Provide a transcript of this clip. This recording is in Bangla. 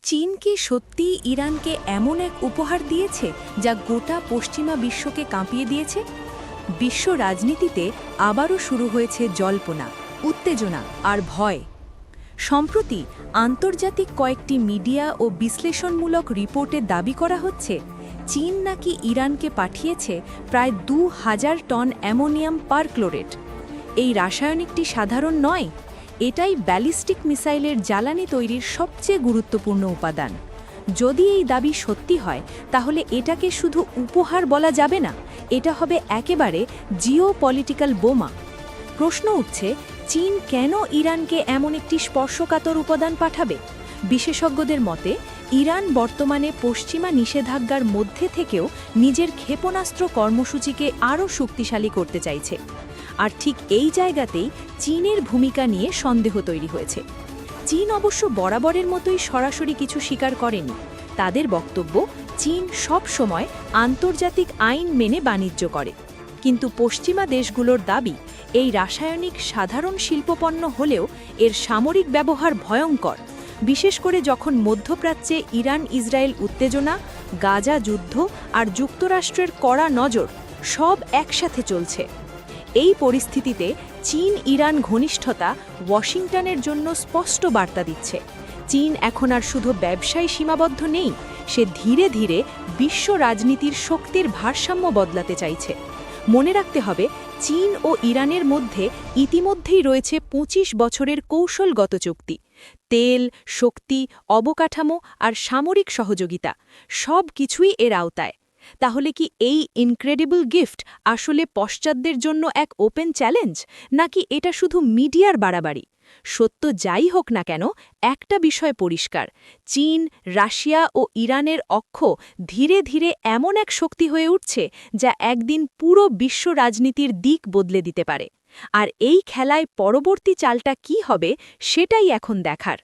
চীন কি সত্যিই ইরানকে এমন এক উপহার দিয়েছে যা গোটা পশ্চিমা বিশ্বকে কাঁপিয়ে দিয়েছে? বিশ্ব রাজনীতিতে আবারও শুরু হয়েছে জল্পনা, উত্তেজনা আর ভয়। সম্প্রতি আন্তর্জাতিক কয়েকটি মিডিয়া ও বিশ্লেষণমূলক রিপোর্টে দাবি করা হচ্ছে চীন নাকি ইরানকে পাঠিয়েছে প্রায় ২,০০০ টন অ্যামোনিয়াম পারক্লোরেট। এই রাসায়নিকটি সাধারণ নয়, এটাই ব্যালিস্টিক মিসাইলের জ্বালানি তৈরির সবচেয়ে গুরুত্বপূর্ণ উপাদান। যদি এই দাবি সত্যি হয় তাহলে এটাকে শুধু উপহার বলা যাবে না, এটা হবে একেবারে জিওপলিটিক্যাল বোমা। প্রশ্ন উঠছে, চীন কেন ইরানকে এমন একটি স্পর্শকাতর উপাদান পাঠাবে? বিশেষজ্ঞদের মতে ইরান বর্তমানে পশ্চিমা নিষেধাজ্ঞার মধ্যে থেকেও নিজের ক্ষেপণাস্ত্র কর্মসূচিকে আরও শক্তিশালী করতে চাইছে। আর ঠিক এই জায়গাতেই চীনের ভূমিকা নিয়ে সন্দেহ তৈরি হয়েছে। চীন অবশ্য বরাবরের মতোই সরাসরি কিছু স্বীকার করেনি। তাদের বক্তব্য, চীন সব সময় আন্তর্জাতিক আইন মেনে বাণিজ্য করে। কিন্তু পশ্চিমা দেশগুলোর দাবি, এই রাসায়নিক সাধারণ শিল্পপণ্য হলেও এর সামরিক ব্যবহার ভয়ঙ্কর, বিশেষ করে যখন মধ্যপ্রাচ্যে ইরান ইসরায়েল উত্তেজনা, গাজা যুদ্ধ আর যুক্তরাষ্ট্রের কড়া নজর সব একসাথে চলছে। এই পরিস্থিতিতে চীন ইরান ঘনিষ্ঠতা ওয়াশিংটনের জন্য স্পষ্ট বার্তা দিচ্ছে। চীন এখন আর শুধু ব্যবসায় সীমাবদ্ধ নেই, সে ধীরে ধীরে বিশ্ব রাজনীতির শক্তির ভারসাম্য বদলাতে চাইছে। মনে রাখতে হবে, চীন ও ইরানের মধ্যে ইতিমধ্যেই রয়েছে ২৫ বছরের কৌশলগত চুক্তি। তেল, শক্তি, অবকাঠামো আর সামরিক সহযোগিতা সব কিছুই এর আওতায়। তাহলে কি এই ইনক্রেডিবল গিফট আসলে পশ্চাৎদের জন্য এক ওপেন চ্যালেঞ্জ, নাকি এটা শুধু মিডিয়ার বাড়াবাড়ি? সত্য যাই হোক না কেন, একটা বিষয় পরিষ্কার, চীন, রাশিয়া ও ইরানের অক্ষ ধীরে ধীরে এমন এক শক্তি হয়ে উঠছে যা একদিন পুরো বিশ্ব রাজনীতির দিক বদলে দিতে পারে। আর এই খেলায় পরবর্তী চালটা কি হবে সেটাই এখন দেখার।